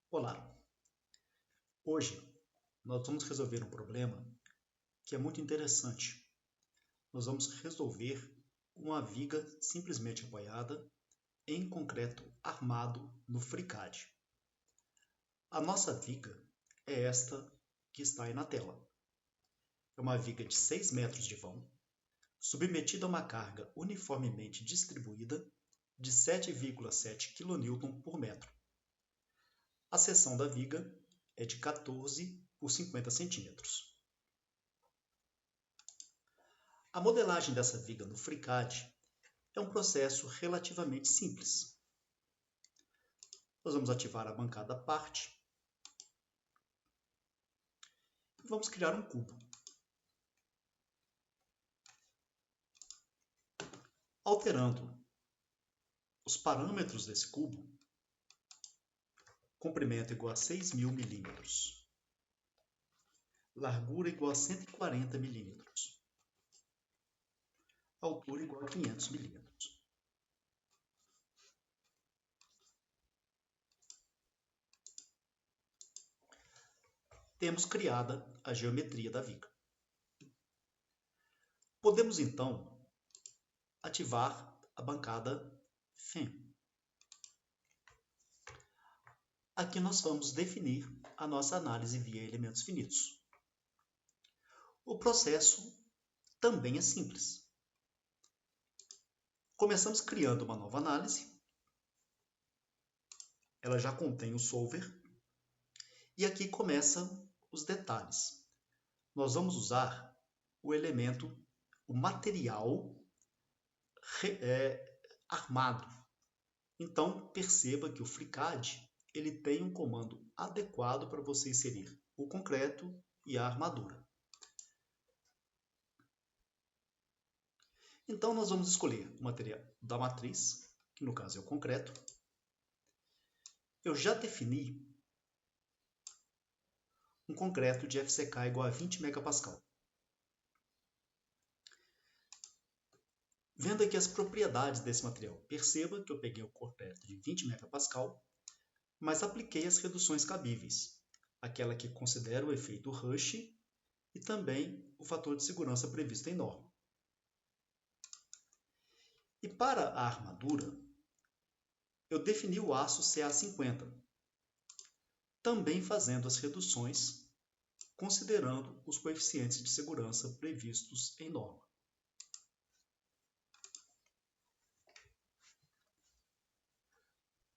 Olá! Hoje nós vamos resolver um problema que é muito interessante. Nós vamos resolver uma viga simplesmente apoiada em concreto armado no FreeCAD. A nossa viga é esta que está aí na tela. É uma viga de 6 metros de vão, submetida a uma carga uniformemente distribuída de 7,7 kN por metro. A seção da viga é de 14 por 50 centímetros. A modelagem dessa viga no FreeCAD é um processo relativamente simples. Nós vamos ativar a bancada parte e vamos criar um cubo. Alterando os parâmetros desse cubo, comprimento igual a 6.000 milímetros, largura igual a 140 milímetros, altura igual a 500 milímetros. Temos criada a geometria da viga. Podemos então ativar a bancada FEM. Aqui nós vamos definir a nossa análise via elementos finitos. O processo também é simples. Começamos criando uma nova análise. Ela já contém o solver. E aqui começam os detalhes. Nós vamos usar o elemento, o material armado. Então, perceba que o FreeCAD ele tem um comando adequado para você inserir o concreto e a armadura. Então, nós vamos escolher o material da matriz, que no caso é o concreto. Eu já defini um concreto de FCK igual a 20 MPa. Vendo aqui as propriedades desse material, perceba que eu peguei o concreto de 20 MPa, mas apliquei as reduções cabíveis, aquela que considera o efeito Rush e também o fator de segurança previsto em norma. E para a armadura, eu defini o aço CA50, também fazendo as reduções, considerando os coeficientes de segurança previstos em norma.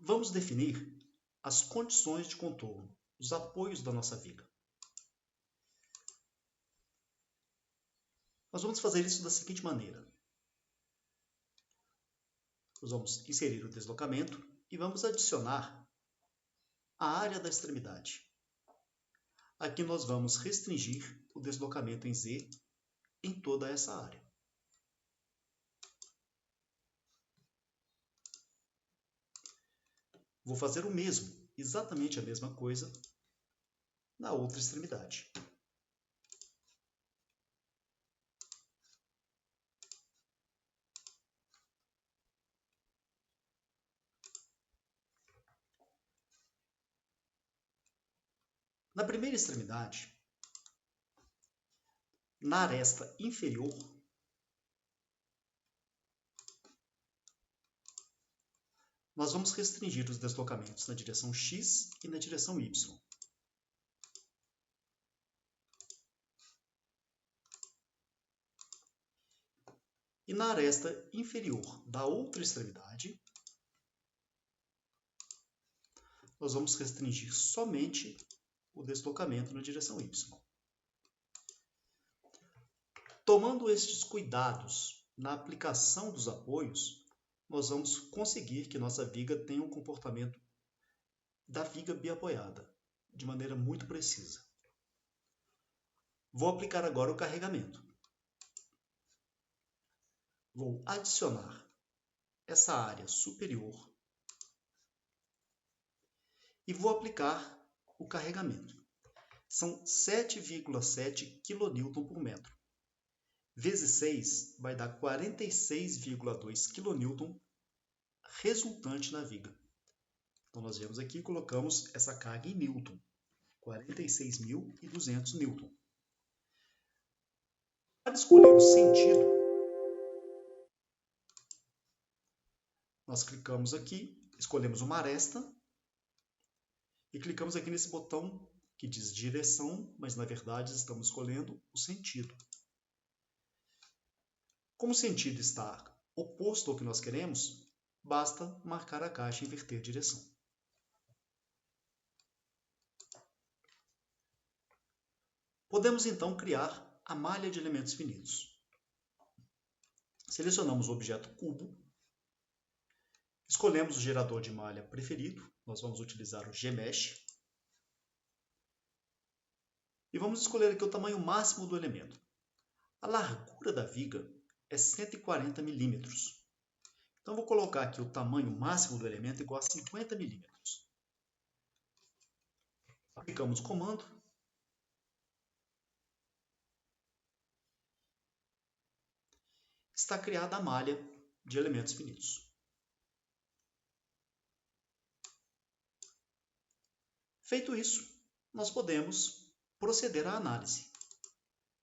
Vamos definir as condições de contorno, os apoios da nossa viga. Nós vamos fazer isso da seguinte maneira. Nós vamos inserir o deslocamento e vamos adicionar a área da extremidade. Aqui nós vamos restringir o deslocamento em Z em toda essa área. Vou fazer o mesmo, exatamente a mesma coisa, na outra extremidade. Na primeira extremidade, na aresta inferior, nós vamos restringir os deslocamentos na direção X e na direção Y. E na aresta inferior da outra extremidade, nós vamos restringir somente o deslocamento na direção Y. Tomando estes cuidados na aplicação dos apoios, nós vamos conseguir que nossa viga tenha um comportamento da viga biapoiada, de maneira muito precisa. Vou aplicar agora o carregamento. Vou adicionar essa área superior e vou aplicar o carregamento. São 7,7 kN por metro. Vezes 6 vai dar 46,2 kN resultante na viga. Então, nós viemos aqui e colocamos essa carga em Newton, 46.200 Newton. Para escolher o sentido, nós clicamos aqui, escolhemos uma aresta e clicamos aqui nesse botão que diz direção, mas na verdade estamos escolhendo o sentido. Como o sentido está oposto ao que nós queremos, basta marcar a caixa e inverter direção. Podemos então criar a malha de elementos finitos. Selecionamos o objeto cubo, escolhemos o gerador de malha preferido, nós vamos utilizar o Gmesh, e vamos escolher aqui o tamanho máximo do elemento. A largura da viga é 140 milímetros. Então, vou colocar aqui o tamanho máximo do elemento igual a 50 milímetros. Aplicamos o comando. Está criada a malha de elementos finitos. Feito isso, nós podemos proceder à análise.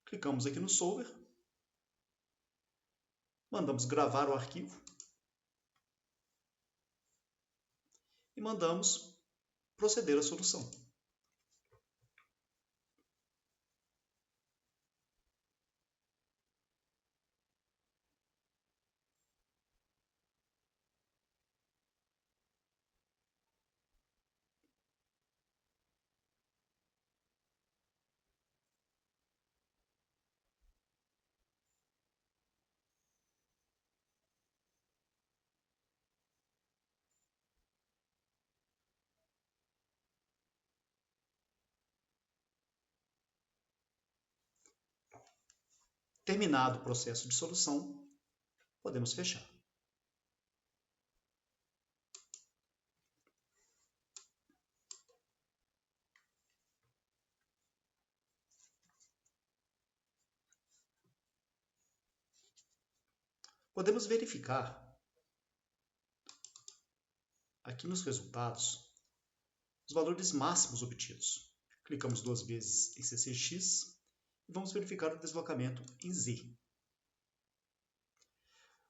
Clicamos aqui no Solver, mandamos gravar o arquivo e mandamos proceder à solução. Terminado o processo de solução, podemos fechar. Podemos verificar aqui nos resultados os valores máximos obtidos. Clicamos duas vezes em CCX e vamos verificar o deslocamento em Z.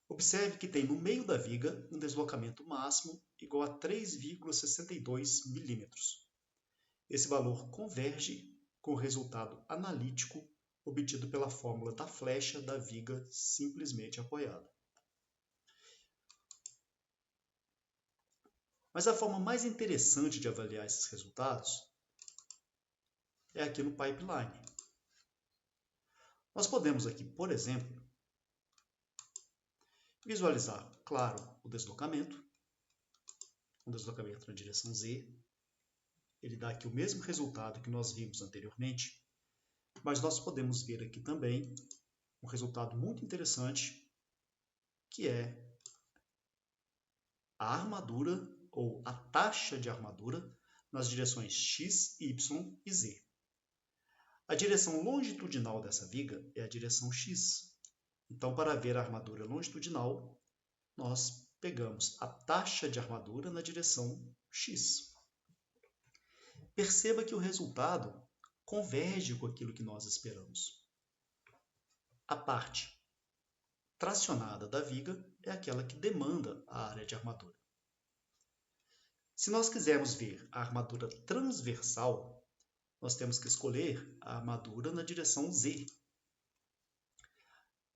Observe que tem no meio da viga um deslocamento máximo igual a 3,62 milímetros. Esse valor converge com o resultado analítico obtido pela fórmula da flecha da viga simplesmente apoiada. Mas a forma mais interessante de avaliar esses resultados é aqui no pipeline. Nós podemos aqui, por exemplo, visualizar, claro, o deslocamento na direção Z. Ele dá aqui o mesmo resultado que nós vimos anteriormente, mas nós podemos ver aqui também um resultado muito interessante, que é a armadura ou a taxa de armadura nas direções X, Y e Z. A direção longitudinal dessa viga é a direção X. Então, para ver a armadura longitudinal, nós pegamos a taxa de armadura na direção X. Perceba que o resultado converge com aquilo que nós esperamos. A parte tracionada da viga é aquela que demanda a área de armadura. Se nós quisermos ver a armadura transversal, nós temos que escolher a armadura na direção Z.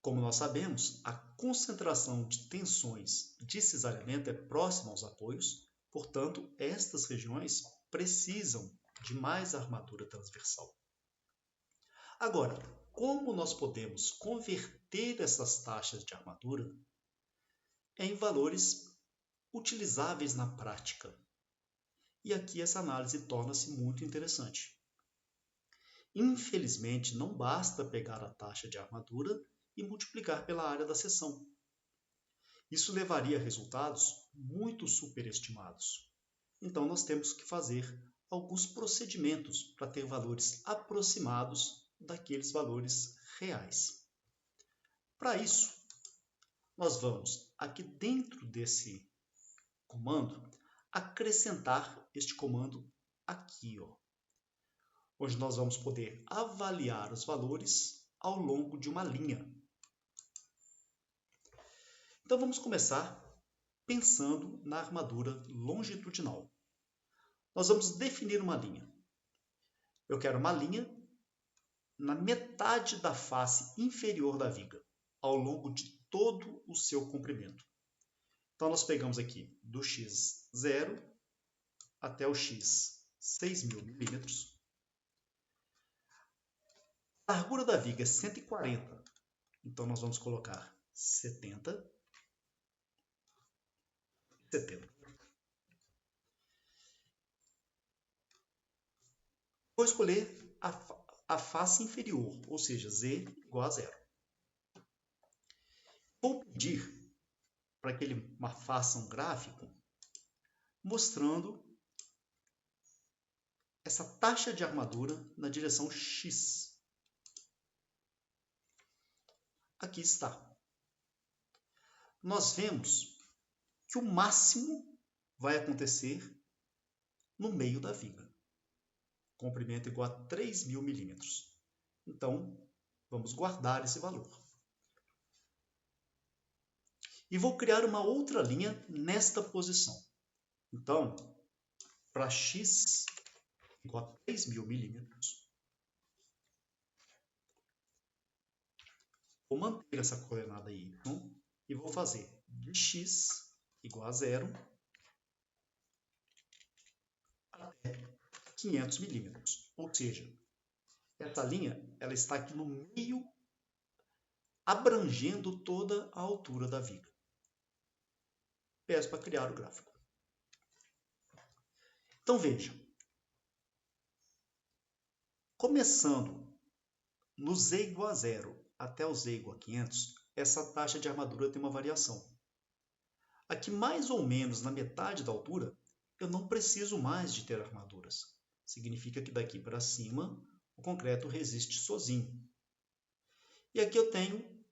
Como nós sabemos, a concentração de tensões de cisalhamento é próxima aos apoios, portanto, estas regiões precisam de mais armadura transversal. Agora, como nós podemos converter essas taxas de armadura em valores utilizáveis na prática? E aqui essa análise torna-se muito interessante. Infelizmente, não basta pegar a taxa de armadura e multiplicar pela área da seção. Isso levaria a resultados muito superestimados. Então, nós temos que fazer alguns procedimentos para ter valores aproximados daqueles valores reais. Para isso, nós vamos aqui dentro desse comando acrescentar este comando aqui, ó, onde nós vamos poder avaliar os valores ao longo de uma linha. Então vamos começar pensando na armadura longitudinal. Nós vamos definir uma linha. Eu quero uma linha na metade da face inferior da viga, ao longo de todo o seu comprimento. Então nós pegamos aqui do x0 até o x 6.000 milímetros. A largura da viga é 140, então nós vamos colocar 70. Vou escolher a face inferior, ou seja, z igual a 0. Vou pedir para que ele faça um gráfico mostrando essa taxa de armadura na direção x. Aqui está. Nós vemos que o máximo vai acontecer no meio da viga. Comprimento igual a 3.000 milímetros. Então, vamos guardar esse valor. E vou criar uma outra linha nesta posição. Então, para x igual a 3.000 milímetros, vou manter essa coordenada y e vou fazer de x igual a 0 até 500 milímetros. Ou seja, essa linha ela está aqui no meio, abrangendo toda a altura da viga. Peço para criar o gráfico. Então veja, começando no z igual a 0 até o z igual a 500, essa taxa de armadura tem uma variação. Aqui mais ou menos na metade da altura, eu não preciso mais de ter armaduras. Significa que daqui para cima, o concreto resiste sozinho. E aqui eu tenho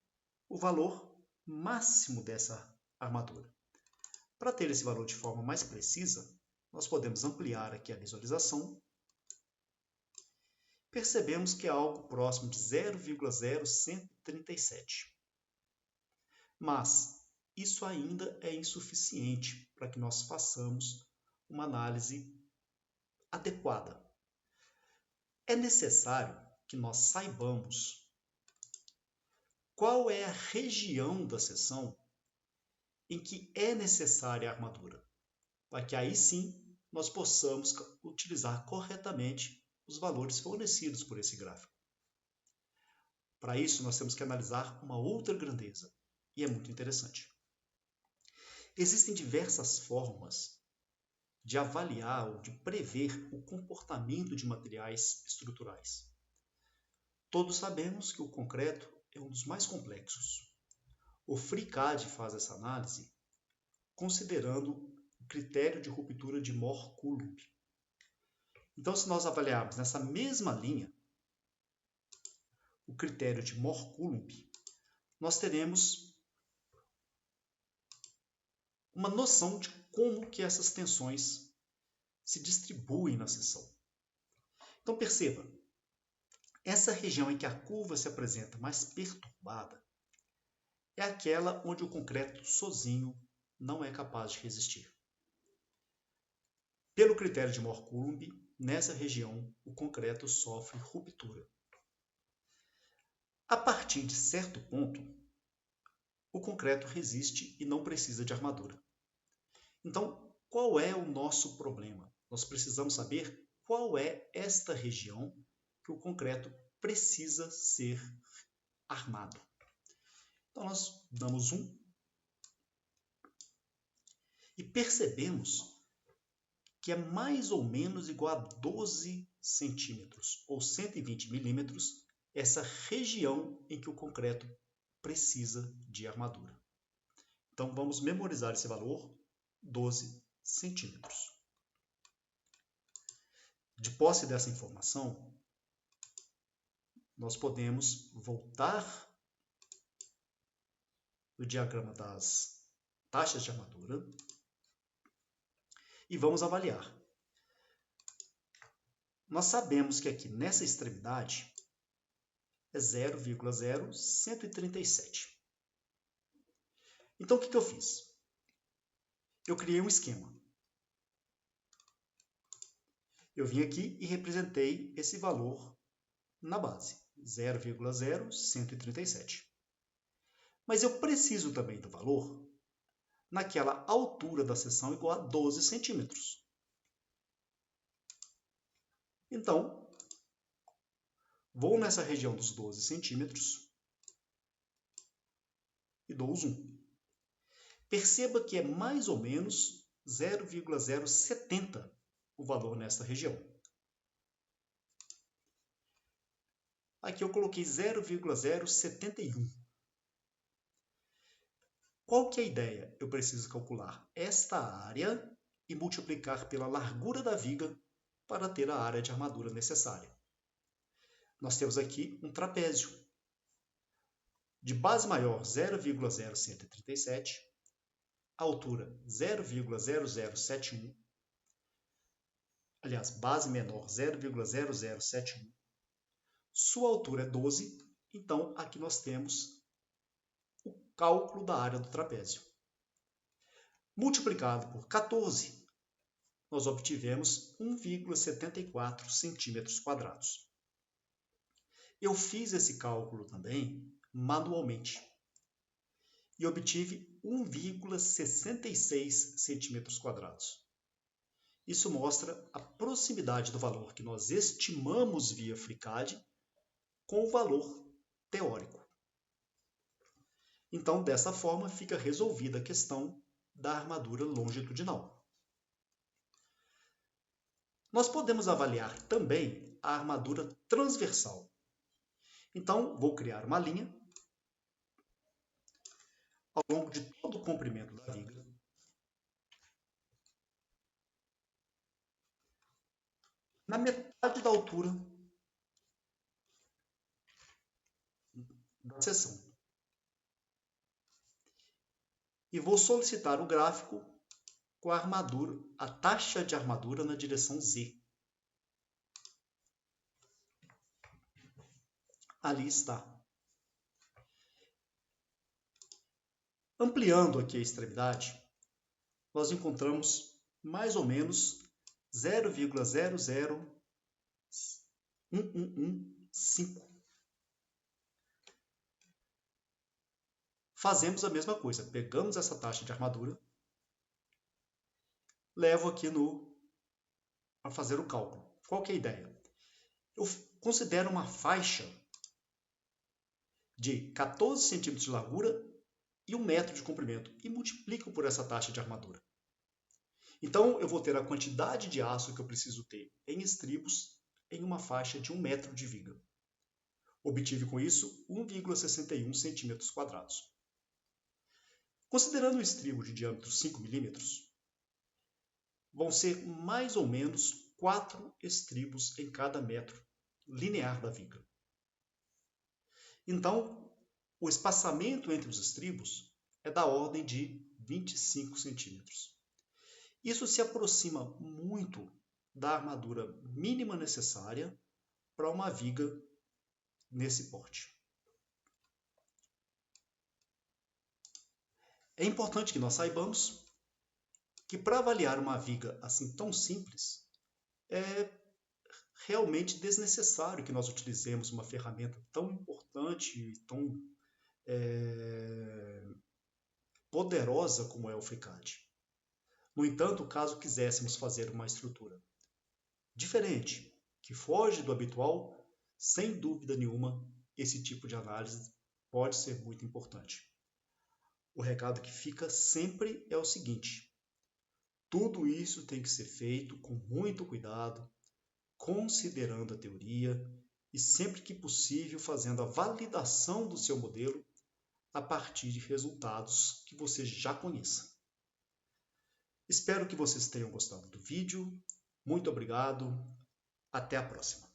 o valor máximo dessa armadura. Para ter esse valor de forma mais precisa, nós podemos ampliar aqui a visualização. Percebemos que é algo próximo de 0,0137. Mas isso ainda é insuficiente para que nós façamos uma análise adequada. É necessário que nós saibamos qual é a região da seção em que é necessária a armadura, para que aí sim nós possamos utilizar corretamente os valores fornecidos por esse gráfico. Para isso, nós temos que analisar uma outra grandeza, e é muito interessante. Existem diversas formas de avaliar ou de prever o comportamento de materiais estruturais. Todos sabemos que o concreto é um dos mais complexos. O FreeCAD faz essa análise considerando o critério de ruptura de Mohr-Coulomb. Então, se nós avaliarmos nessa mesma linha o critério de Mohr-Coulomb, nós teremos uma noção de como que essas tensões se distribuem na seção. Então, perceba, essa região em que a curva se apresenta mais perturbada é aquela onde o concreto sozinho não é capaz de resistir. Pelo critério de Mohr-Coulomb, nessa região o concreto sofre ruptura. A partir de certo ponto, o concreto resiste e não precisa de armadura. Então, qual é o nosso problema? Nós precisamos saber qual é esta região que o concreto precisa ser armado. Então, nós damos 1 e percebemos que é mais ou menos igual a 12 centímetros ou 120 milímetros essa região em que o concreto precisa de armadura. Então, vamos memorizar esse valor, 12 centímetros. De posse dessa informação, nós podemos voltar no diagrama das taxas de armadura e vamos avaliar. Nós sabemos que aqui nessa extremidade é 0,0137. Então, o que eu fiz? Eu criei um esquema. Eu vim aqui e representei esse valor na base, 0,0137. Mas eu preciso também do valor naquela altura da seção igual a 12 centímetros. Então, vou nessa região dos 12 centímetros e dou o zoom. Perceba que é mais ou menos 0,070 o valor nesta região. Aqui eu coloquei 0,071. Qual que é a ideia? Eu preciso calcular esta área e multiplicar pela largura da viga para ter a área de armadura necessária. Nós temos aqui um trapézio. De base maior 0,0137, altura 0,0071, aliás, base menor 0,0071, sua altura é 12, então aqui nós temos o cálculo da área do trapézio. Multiplicado por 14, nós obtivemos 1,74 centímetros quadrados. Eu fiz esse cálculo também manualmente e obtive 1,66 centímetros quadrados. Isso mostra a proximidade do valor que nós estimamos via FreeCAD com o valor teórico. Então, dessa forma, fica resolvida a questão da armadura longitudinal. Nós podemos avaliar também a armadura transversal. Então, vou criar uma linha ao longo de todo o comprimento da viga. Na metade da altura da seção. E vou solicitar o gráfico com a armadura, a taxa de armadura na direção Z. Ali está. Ampliando aqui a extremidade, nós encontramos mais ou menos 0,00115. Fazemos a mesma coisa, pegamos essa taxa de armadura, levo aqui para fazer o cálculo. Qual que é a ideia? Eu considero uma faixa de 14 centímetros de largura e 1 metro de comprimento e multiplico por essa taxa de armadura. Então, eu vou ter a quantidade de aço que eu preciso ter em estribos em uma faixa de 1 metro de viga. Obtive com isso 1,61 centímetros quadrados. Considerando um estribo de diâmetro 5 milímetros, vão ser mais ou menos 4 estribos em cada metro linear da viga. Então, o espaçamento entre os estribos é da ordem de 25 centímetros. Isso se aproxima muito da armadura mínima necessária para uma viga nesse porte. É importante que nós saibamos que para avaliar uma viga assim tão simples, é realmente desnecessário que nós utilizemos uma ferramenta tão importante e tão poderosa como é o FreeCAD. No entanto, caso quiséssemos fazer uma estrutura diferente, que foge do habitual, sem dúvida nenhuma, esse tipo de análise pode ser muito importante. O recado que fica sempre é o seguinte: tudo isso tem que ser feito com muito cuidado, considerando a teoria e sempre que possível fazendo a validação do seu modelo a partir de resultados que você já conheça. Espero que vocês tenham gostado do vídeo. Muito obrigado. Até a próxima.